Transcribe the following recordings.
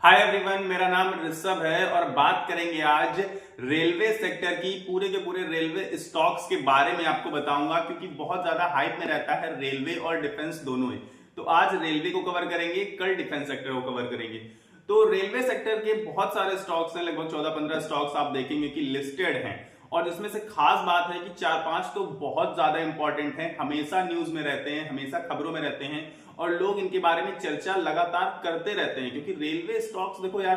Hi everyone, मेरा नाम ऋषभ है और बात करेंगे आज रेलवे सेक्टर की। पूरे के पूरे रेलवे स्टॉक्स के बारे में आपको बताऊंगा क्योंकि बहुत ज्यादा हाइप में रहता है रेलवे और डिफेंस दोनों ही। तो आज रेलवे को कवर करेंगे, कल डिफेंस सेक्टर को कवर करेंगे। तो रेलवे सेक्टर के बहुत सारे स्टॉक्स हैं, लगभग 14-15 स्टॉक्स आप देखेंगे कि लिस्टेड हैं और जिसमें से खास बात है कि 4-5 तो बहुत ज्यादा इंपॉर्टेंट हैं, हमेशा न्यूज में रहते हैं, हमेशा खबरों में रहते हैं और लोग इनके बारे में चर्चा लगातार करते रहते हैं। क्योंकि रेलवे स्टॉक्स देखो यार,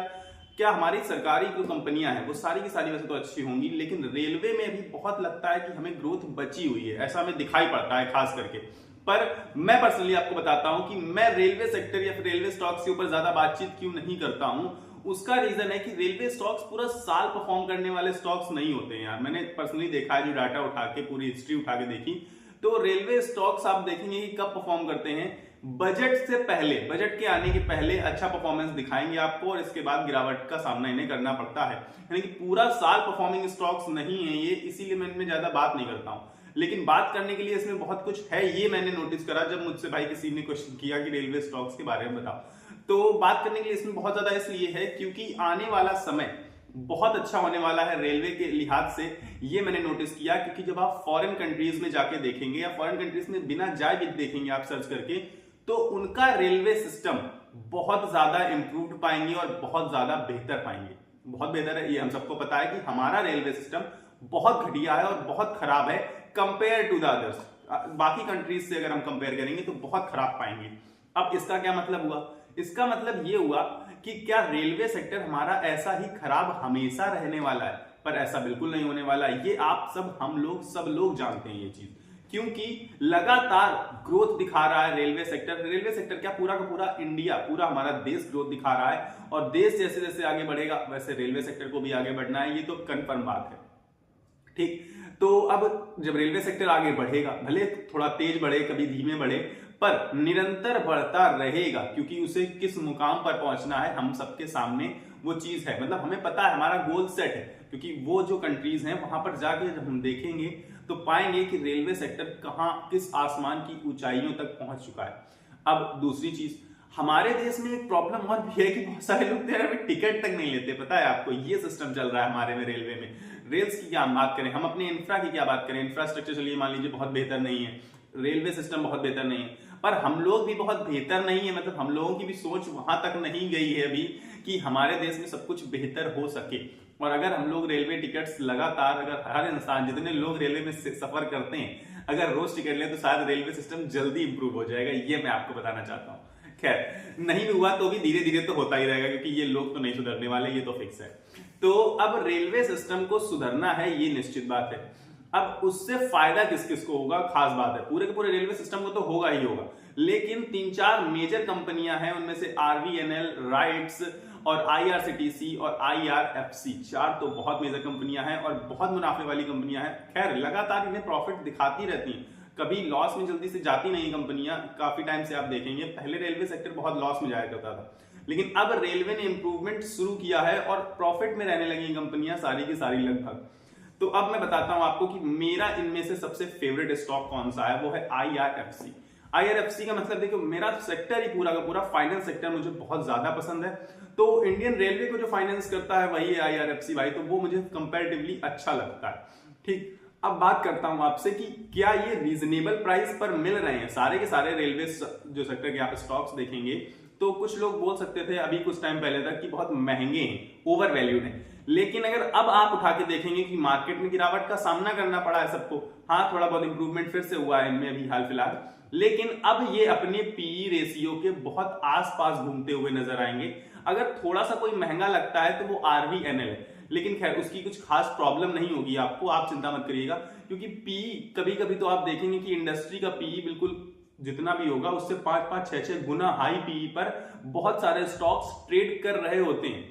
क्या हमारी सरकारी जो कंपनियां हैं वो सारी की सारी वैसे तो अच्छी होंगी, लेकिन रेलवे में भी बहुत लगता है कि हमें ग्रोथ बची हुई है, ऐसा हमें दिखाई पड़ता है खास करके। पर मैं पर्सनली आपको बताता हूं कि मैं रेलवे सेक्टर या फिर रेलवे स्टॉक्स के ऊपर ज्यादा बातचीत क्यों नहीं करता हूं। उसका रीजन है कि रेलवे स्टॉक्स पूरा साल परफॉर्म करने वाले स्टॉक्स नहीं होते हैं यार। मैंने पर्सनली देखा है, जो डाटा उठा के पूरी हिस्ट्री उठा के देखी, तो रेलवे स्टॉक्स आप देखेंगे कि कब परफॉर्म करते हैं, बजट से पहले, बजट के आने के पहले अच्छा परफॉर्मेंस दिखाएंगे आपको और इसके बाद गिरावट का सामना इन्हें करना पड़ता है। यानी कि पूरा साल परफॉर्मिंग स्टॉक्स नहीं है ये, इसीलिए मैं इनमें ज्यादा बात नहीं करता हूं। लेकिन बात करने के लिए इसमें बहुत कुछ है, ये मैंने नोटिस करा जब मुझसे भाई किसी ने क्वेश्चन किया कि रेलवे स्टॉक्स के बारे में बताओ। तो बात करने के लिए इसमें बहुत ज्यादा इसलिए है क्योंकि आने वाला समय बहुत अच्छा होने वाला है रेलवे के लिहाज से। ये मैंने नोटिस किया क्योंकि जब आप फॉरेन कंट्रीज में जाके देखेंगे या फॉरेन कंट्रीज में बिना जाए भी देखेंगे आप सर्च करके, तो उनका रेलवे सिस्टम बहुत ज्यादा इंप्रूव्ड पाएंगे और बहुत ज्यादा बेहतर पाएंगे। बहुत बेहतर है, ये हम सबको पता है कि हमारा रेलवे सिस्टम बहुत घटिया है और बहुत खराब है कंपेयर टू द अदर्स। बाकी कंट्रीज से अगर हम कंपेयर करेंगे तो बहुत खराब पाएंगे। अब इसका क्या मतलब हुआ? इसका मतलब ये हुआ कि क्या रेलवे सेक्टर हमारा ऐसा ही खराब हमेशा रहने वाला है? पर ऐसा बिल्कुल नहीं होने वाला। ये आप सब लोग जानते हैं ये चीज, क्योंकि लगातार ग्रोथ दिखा रहा है रेलवे सेक्टर। रेलवे सेक्टर क्या, पूरा का पूरा इंडिया, पूरा हमारा देश ग्रोथ दिखा रहा है और देश जैसे जैसे आगे बढ़ेगा वैसे रेलवे सेक्टर को भी आगे बढ़ना है, ये तो कंफर्म बात है। ठीक, तो अब जब रेलवे सेक्टर आगे बढ़ेगा, भले थोड़ा तेज बढ़े, कभी धीमे बढ़े, पर निरंतर बढ़ता रहेगा क्योंकि उसे किस मुकाम पर पहुंचना है हम सबके सामने वो चीज है। मतलब हमें पता है, हमारा गोल सेट है। क्योंकि वो जो कंट्रीज हैं वहां पर जाके जब हम देखेंगे तो पाएंगे कि रेलवे सेक्टर कहां, किस आसमान की ऊंचाइयों तक पहुंच चुका है। अब दूसरी चीज, हमारे देश में एक प्रॉब्लम और भी है कि बहुत सारे लोग टिकट तक नहीं लेते। पता है आपको, ये सिस्टम चल रहा है हमारे में रेलवे में। रेल्स की क्या हम बात करें, हम अपने इंफ्रा की क्या बात करें, इंफ्रास्ट्रक्चर चलिए मान लीजिए बहुत बेहतर नहीं है, रेलवे सिस्टम बहुत बेहतर नहीं है, पर हम लोग भी बहुत बेहतर नहीं है। मतलब हम लोगों की भी सोच वहां तक नहीं गई है अभी कि हमारे देश में सब कुछ बेहतर हो सके। और अगर हम लोग रेलवे टिकट्स लगातार, अगर हर इंसान, जितने लोग रेलवे में सफर करते हैं, अगर रोज टिकट लें तो शायद रेलवे सिस्टम जल्दी इंप्रूव हो जाएगा। ये मैं आपको बताना चाहता हूँ। खैर, नहीं भी हुआ तो भी धीरे धीरे तो होता ही रहेगा क्योंकि ये लोग तो नहीं सुधरने वाले, ये तो फिक्स है। तो अब रेलवे सिस्टम को सुधरना है, ये निश्चित बात है। अब उससे फायदा किस किस को होगा, खास बात है। पूरे के पूरे रेलवे सिस्टम को तो होगा ही होगा, लेकिन 3-4 मेजर कंपनियां हैं, उनमें से आरवीएनएल, राइट्स और आईआरसीटीसी और आईआरएफसी, 4 तो बहुत मेजर कंपनियां हैं और बहुत मुनाफे वाली कंपनियां हैं। खैर, लगातार इन्हें प्रॉफिट दिखाती रहती हैं, कभी लॉस में जल्दी से जाती नहीं कंपनियां। काफी टाइम से आप देखेंगे, पहले रेलवे सेक्टर बहुत लॉस में जाया करता था, लेकिन अब रेलवे ने इंप्रूवमेंट शुरू किया है और प्रॉफिट में रहने लगी कंपनियां सारी की सारी लगभग। तो अब मैं बताता हूं आपको कि मेरा इनमें से सबसे फेवरेट स्टॉक कौन सा है, वो है आईआरएफसी। आईआरएफसी का मतलब देखो, मेरा सेक्टर ही पूरा का पूरा फाइनेंस सेक्टर मुझे बहुत ज्यादा पसंद है। तो इंडियन रेलवे को जो फाइनेंस करता है वही है आईआरएफसी भाई, तो वो मुझे कंपैरेटिवली अच्छा लगता है। ठीक, अब बात करता हूं आपसे कि क्या ये रीजनेबल प्राइस पर मिल रहे हैं सारे के सारे रेलवे जो सेक्टर के आप स्टॉक्स देखेंगे तो कुछ लोग बोल सकते थे अभी कुछ टाइम पहले तक कि बहुत महंगे हैं, ओवर वैल्यूड हैं। लेकिन अगर अब आप उठा के देखेंगे कि मार्केट में गिरावट का सामना करना पड़ा है सबको, हाँ थोड़ा बहुत इंप्रूवमेंट फिर से हुआ है इनमें अभी हाल फिलहाल, लेकिन अब ये अपने पीई रेशियो के बहुत आसपास घूमते हुए नजर आएंगे। अगर थोड़ा सा कोई महंगा लगता है तो वो आरवीएनएल है, लेकिन खैर उसकी कुछ खास प्रॉब्लम नहीं होगी आपको, आप चिंता मत करिएगा। क्योंकि पीई कभी कभी तो आप देखेंगे कि इंडस्ट्री का पीई बिल्कुल जितना भी होगा उससे 5-5, 6-6 गुना हाई पीई पर बहुत सारे स्टॉक्स ट्रेड कर रहे होते हैं।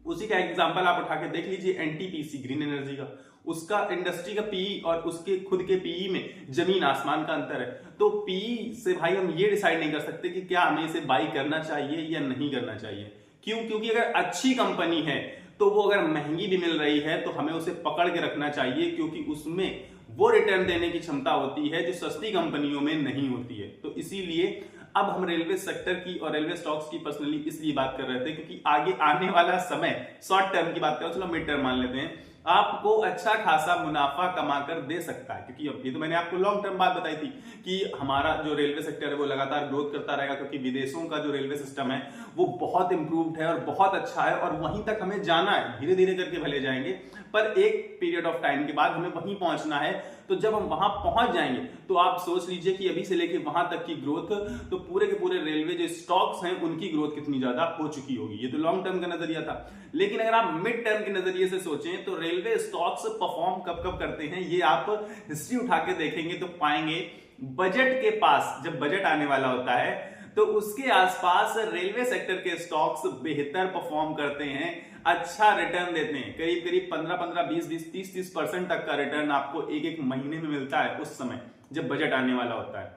उसी का एग्जांपल आप उठा के देख लीजिए, एनटीपीसी ग्रीन एनर्जी का, उसका इंडस्ट्री का पीई और उसके खुद के पीई में जमीन आसमान का अंतर है। तो पीई से भाई हम ये डिसाइड नहीं कर सकते कि क्या हमें इसे बाई करना चाहिए या नहीं करना चाहिए। क्यों? क्योंकि अगर अच्छी कंपनी है तो वो अगर महंगी भी मिल रही है तो हमें उसे पकड़ के रखना चाहिए, क्योंकि उसमें वो रिटर्न देने की क्षमता होती है जो सस्ती कंपनियों में नहीं होती है। तो इसीलिए अब हम रेलवे सेक्टर की और रेलवे स्टॉक्स की पर्सनली इसलिए बात कर रहे थे क्योंकि आगे आने वाला समय, शॉर्ट टर्म की बात करो, चलो मिड टर्म मान लेते हैं, आपको अच्छा खासा मुनाफा कमाकर दे सकता है। क्योंकि अब ये तो मैंने आपको लॉन्ग टर्म बात बताई थी कि हमारा जो रेलवे सेक्टर है वो लगातार ग्रोथ करता रहेगा, क्योंकि विदेशों का जो रेलवे सिस्टम है वो बहुत इंप्रूव्ड है और बहुत अच्छा है और वहीं तक हमें जाना है, धीरे धीरे करके भले जाएंगे पर एक पीरियड ऑफ टाइम के बाद हमें वहीं पहुंचना है। तो जब हम वहां पहुंच जाएंगे तो आप सोच लीजिए कि अभी से लेके वहां तक की ग्रोथ, तो पूरे के पूरे रेलवे जो स्टॉक्स हैं उनकी ग्रोथ कितनी ज्यादा हो चुकी होगी। ये तो लॉन्ग टर्म का नजरिया था, लेकिन अगर आप मिड टर्म के नजरिए से सोचें तो रेलवे स्टॉक्स परफॉर्म कब कब करते हैं, ये आप हिस्ट्री उठा के देखेंगे तो पाएंगे बजट के पास, जब बजट आने वाला होता है तो उसके आसपास रेलवे सेक्टर के स्टॉक्स बेहतर परफॉर्म करते हैं, अच्छा रिटर्न देते हैं। करीब करीब 15-15, 20-20, 30-30% तक का रिटर्न आपको एक एक महीने में मिलता है उस समय जब बजट आने वाला होता है।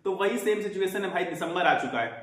तो वही सेम सिचुएशन है भाई, दिसंबर आ चुका है,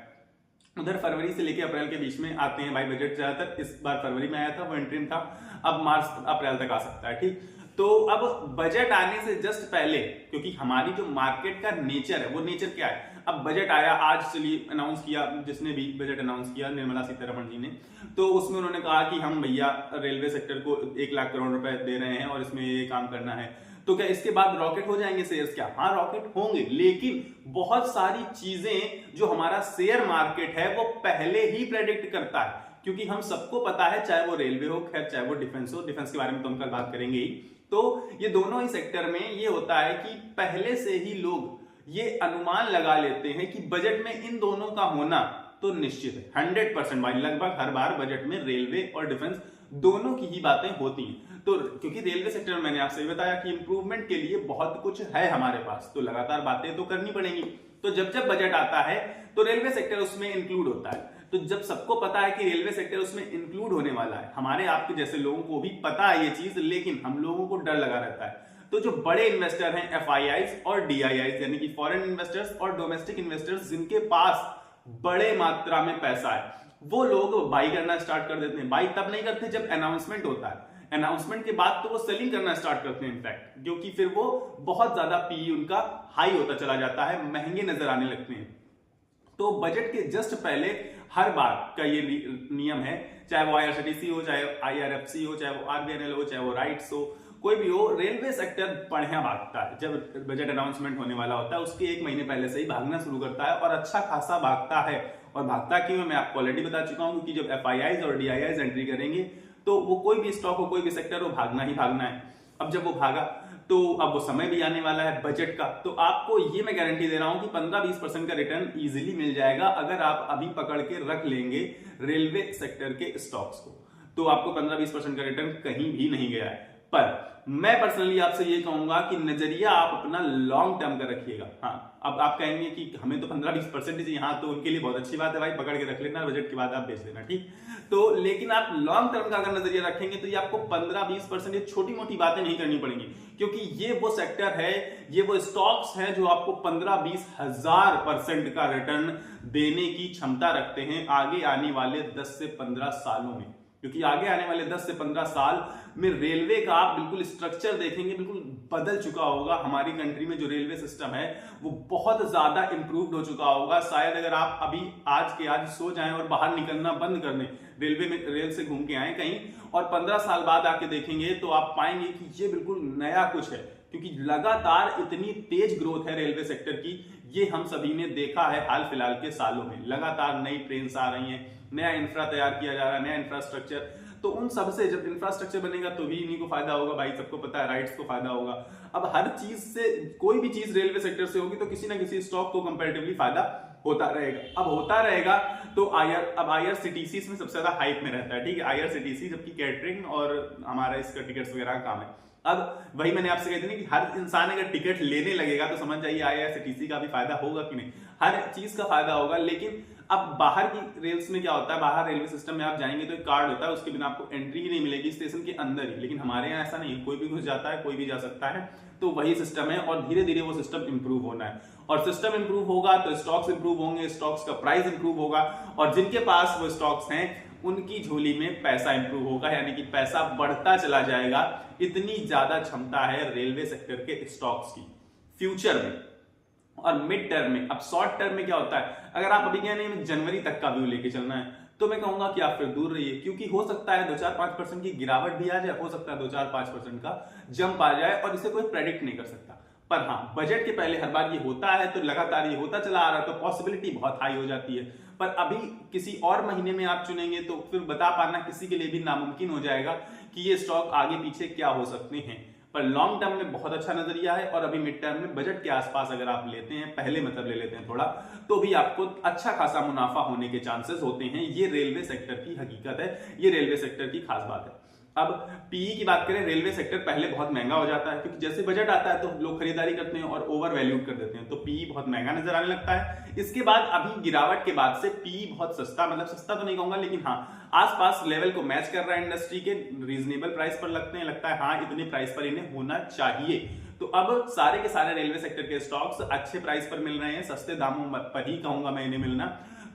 उधर फरवरी से लेके अप्रैल के बीच में आते हैं भाई बजट। ज्यादातर इस बार फरवरी में आया था, वो इंटरिम था, अब मार्च अप्रैल तक आ सकता है, ठीक। तो अब बजट आने से जस्ट पहले, क्योंकि हमारी जो मार्केट का नेचर है वो नेचर क्या है, अब बजट आया, आज चलिए अनाउंस किया, जिसने भी बजट अनाउंस किया निर्मला सीतारमण जी ने, तो उसमें उन्होंने कहा कि हम भैया रेलवे सेक्टर को 1 लाख करोड़ रुपए दे रहे हैं और इसमें ये काम करना है। तो क्या इसके बाद रॉकेट हो जाएंगे शेयर्स? क्या हाँ रॉकेट होंगे, लेकिन बहुत सारी चीजें जो हमारा शेयर मार्केट है वो पहले ही प्रेडिक्ट करता है, क्योंकि हम सबको पता है, चाहे वो रेलवे हो, खैर चाहे वो डिफेंस हो, डिफेंस के बारे में तो हम कल बात करेंगे ही। तो ये दोनों ही सेक्टर में ये होता है कि पहले से ही लोग ये अनुमान लगा लेते हैं कि बजट में इन दोनों का होना तो निश्चित है, 100% भाई, लगभग हर बार बजट में रेलवे और डिफेंस दोनों की ही बातें होती हैं। तो क्योंकि रेलवे सेक्टर में मैंने आपसे बताया कि इंप्रूवमेंट के लिए बहुत कुछ है हमारे पास, तो लगातार बातें तो करनी पड़ेंगी। तो जब जब बजट आता है तो रेलवे सेक्टर उसमें इंक्लूड होता है। तो जब सबको पता है कि रेलवे सेक्टर उसमें इंक्लूड होने वाला है, हमारे आपके जैसे लोगों को भी पता है ये चीज, लेकिन हम लोगों को डर लगा रहता है। तो जो बड़े इन्वेस्टर हैं, एफआईआईज और डीआईआईज, यानी कि फॉरेन इन्वेस्टर्स और डोमेस्टिक इन्वेस्टर्स, जिनके पास बड़े मात्रा में पैसा है, वो लोग बाई करना स्टार्ट कर देते हैं। बाई तब नहीं करते जब अनाउंसमेंट होता है, अनाउंसमेंट के बाद तो वो सेलिंग करना स्टार्ट करते हैं इनफैक्ट, क्योंकि फिर वो बहुत ज्यादा पी उनका हाई होता चला जाता है, महंगे नजर आने लगते हैं। तो बजट के जस्ट पहले हर बार का ये नियम है, चाहे वो आईआरसीटीसी हो, चाहे आईआरएफसी हो, चाहे वो आरबीएनएल हो, चाहे वो राइट्स हो, कोई भी हो, रेलवे सेक्टर बढ़िया भागता है। जब बजट अनाउंसमेंट होने वाला होता है उसके 1 महीने पहले से ही भागना शुरू करता है और अच्छा खासा भागता है। और भागता क्यों, मैं आपको ऑलरेडी बता चुका हूं, क्योंकि जब एफआईआईज और डीआईआईज एंट्री करेंगे तो वो कोई भी स्टॉक हो, कोई भी सेक्टर हो, भागना ही भागना है। अब जब वो भागा तो अब वो समय भी आने वाला है बजट का, तो आपको ये मैं गारंटी दे रहा हूं कि 15-20% का रिटर्न इजीली मिल जाएगा अगर आप अभी पकड़ के रख लेंगे रेलवे सेक्टर के स्टॉक्स को। तो आपको 15-20% का रिटर्न कहीं भी नहीं गया है। पर मैं पर्सनली आपसे ये कहूंगा कि नजरिया आप अपना लॉन्ग टर्म का रखिएगा। हाँ, अब आप कहेंगे कि हमें तो 15-20% चाहिए, हाँ तो उनके लिए बहुत अच्छी बात है भाई, पकड़ के रख लेना, बजट के बाद आप बेच लेना, ठीक। तो लेकिन आप लॉन्ग टर्म का अगर नजरिया रखेंगे तो ये आपको 15-20% ये छोटी मोटी बातें नहीं करनी पड़ेंगी, क्योंकि ये वो सेक्टर है, ये वो स्टॉक्स हैं जो आपको 15-20 हजार% का रिटर्न देने की क्षमता रखते हैं आगे आने वाले 10 से 15 सालों में। क्योंकि आगे आने वाले 10 से 15 साल में रेलवे का आप बिल्कुल स्ट्रक्चर देखेंगे, बिल्कुल बदल चुका होगा। हमारी कंट्री में जो रेलवे सिस्टम है वो बहुत ज्यादा इंप्रूव्ड हो चुका होगा। शायद अगर आप अभी आज के आज सो जाएं और बाहर निकलना बंद कर दें, रेलवे में रेल से घूम के आए कहीं, और 15 साल बाद आके देखेंगे तो आप पाएंगे कि ये बिल्कुल नया कुछ है, क्योंकि लगातार इतनी तेज ग्रोथ है रेलवे सेक्टर की। ये हम सभी ने देखा है हाल फिलहाल के सालों में, लगातार नई ट्रेन आ रही हैं, नया इंफ्रा तैयार किया जा रहा है, नया इंफ्रास्ट्रक्चर। तो उन सबसे जब इंफ्रास्ट्रक्चर बनेगा तो भी इन्हीं को फायदा होगा भाई, सबको पता है, राइट्स को फायदा होगा। अब हर चीज से, कोई भी चीज रेलवे सेक्टर से होगी तो किसी ना किसी स्टॉक को कंपैरेटिवली फायदा होता रहेगा। अब होता रहेगा तो अब आईआरसीटीसी इसमें सबसे ज्यादा हाइप में रहता है, ठीक है, आईआरसीटीसी, जबकि कैटरिंग और हमारा इसका टिकट्स वगैरह का काम है। अब वही मैंने आपसे कहती ना कि हर इंसान अगर टिकट लेने लगेगा तो समझ जाइए आईआरसीटीसी का भी फायदा होगा कि नहीं, हर चीज का फायदा होगा। लेकिन अब बाहर की रेल्स में क्या होता है, बाहर रेलवे सिस्टम में आप जाएंगे तो एक कार्ड होता है, उसके बिना आपको एंट्री ही नहीं मिलेगी स्टेशन के अंदर ही। लेकिन हमारे यहाँ ऐसा नहीं है, कोई भी घुस जाता है, कोई भी जा सकता है। तो वही सिस्टम है और धीरे धीरे वो सिस्टम इंप्रूव होना है, और सिस्टम इंप्रूव होगा तो स्टॉक्स इंप्रूव होंगे, स्टॉक्स का प्राइस इंप्रूव होगा, और जिनके पास वो स्टॉक्स हैं उनकी झोली में पैसा इंप्रूव होगा, यानी कि पैसा बढ़ता चला जाएगा। इतनी ज्यादा क्षमता है रेलवे सेक्टर के स्टॉक्स की फ्यूचर में। और मिड टर्म में, अब शॉर्ट टर्म में क्या होता है, अगर आप अभी कहने जनवरी तक का व्यू लेके चलना है तो मैं कहूंगा कि आप फिर दूर रहिए, क्योंकि हो सकता है 2-4-5% की गिरावट भी आ जाए, हो सकता है 2-4-5% का जंप आ जाए, और इसे कोई प्रेडिक्ट नहीं कर सकता। पर हाँ, बजट के पहले हर बार ये होता है, तो लगातार ये होता चला आ रहा है, तो पॉसिबिलिटी बहुत हाई हो जाती है। पर अभी किसी और महीने में आप चुनेंगे तो फिर बता पाना किसी के लिए भी नामुमकिन हो जाएगा कि ये स्टॉक आगे पीछे क्या हो सकते हैं। पर लॉन्ग टर्म में बहुत अच्छा नजरिया है, और अभी मिड टर्म में बजट के आसपास अगर आप लेते हैं, पहले मतलब ले लेते हैं थोड़ा, तो भी आपको अच्छा खासा मुनाफा होने के चांसेस होते हैं। ये रेलवे सेक्टर की हकीकत है, ये रेलवे सेक्टर की खास बात है। अब पीई की बात करें, रेलवे सेक्टर पहले बहुत महंगा हो जाता है, क्योंकि जैसे बजट आता है तो लोग खरीदारी करते हैं और ओवर वैल्यूड कर देते हैं, तो पीई बहुत महंगा नजर आने लगता है। इसके बाद अभी गिरावट के बाद से पीई बहुत सस्ता, मतलब सस्ता तो नहीं कहूंगा, लेकिन हाँ आसपास लेवल को मैच कर रहा है, इंडस्ट्री के रीजनेबल प्राइस पर लगता है हाँ इतने प्राइस पर इन्हें होना चाहिए। तो अब सारे के सारे रेलवे सेक्टर के स्टॉक्स अच्छे प्राइस पर मिल रहे हैं, सस्ते दामों पर ही कहूंगा मैं इन्हें मिलना।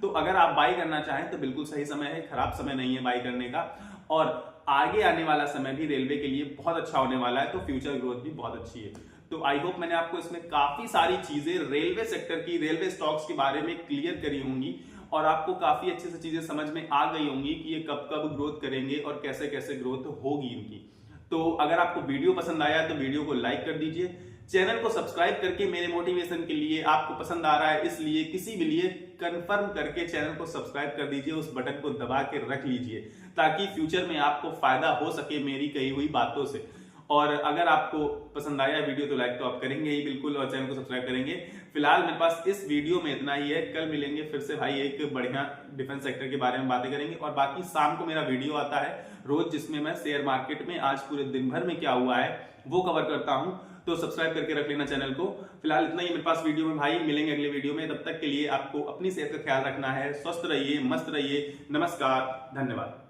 तो अगर आप बाई करना चाहें तो बिल्कुल सही समय है, खराब समय नहीं है बाई करने का। और आगे आने वाला समय भी रेलवे के लिए बहुत अच्छा होने वाला है, तो फ्यूचर ग्रोथ भी बहुत अच्छी है। तो आई होप मैंने आपको इसमें काफी सारी चीजें रेलवे सेक्टर की, रेलवे स्टॉक्स के बारे में क्लियर करी होंगी, और आपको काफी अच्छे से चीजें समझ में आ गई होंगी कि ये कब कब ग्रोथ करेंगे और कैसे कैसे ग्रोथ होगी इनकी। तो अगर आपको वीडियो पसंद आया तो वीडियो को लाइक कर दीजिए, चैनल को सब्सक्राइब करके मेरे मोटिवेशन के लिए, आपको पसंद आ रहा है इसलिए, किसी भी लिए कंफर्म करके चैनल को सब्सक्राइब कर दीजिए, उस बटन को दबा के रख लीजिए, ताकि फ्यूचर में आपको फायदा हो सके मेरी कही हुई बातों से। और अगर आपको पसंद आया वीडियो तो लाइक तो आप करेंगे ही बिल्कुल, और चैनल को सब्सक्राइब करेंगे। फिलहाल मेरे पास इस वीडियो में इतना ही है, कल मिलेंगे फिर से भाई एक बढ़िया डिफेंस सेक्टर के बारे में बातें करेंगे। और बाकी शाम को मेरा वीडियो आता है रोज, जिसमें मैं शेयर मार्केट में आज पूरे दिन भर में क्या हुआ है वो कवर करता हूं, तो सब्सक्राइब करके रख लेना चैनल को। फिलहाल इतना ही मेरे पास वीडियो में भाई, मिलेंगे अगले वीडियो में, तब तक के लिए आपको अपनी सेहत का ख्याल रखना है, स्वस्थ रहिए, मस्त रहिए, नमस्कार, धन्यवाद।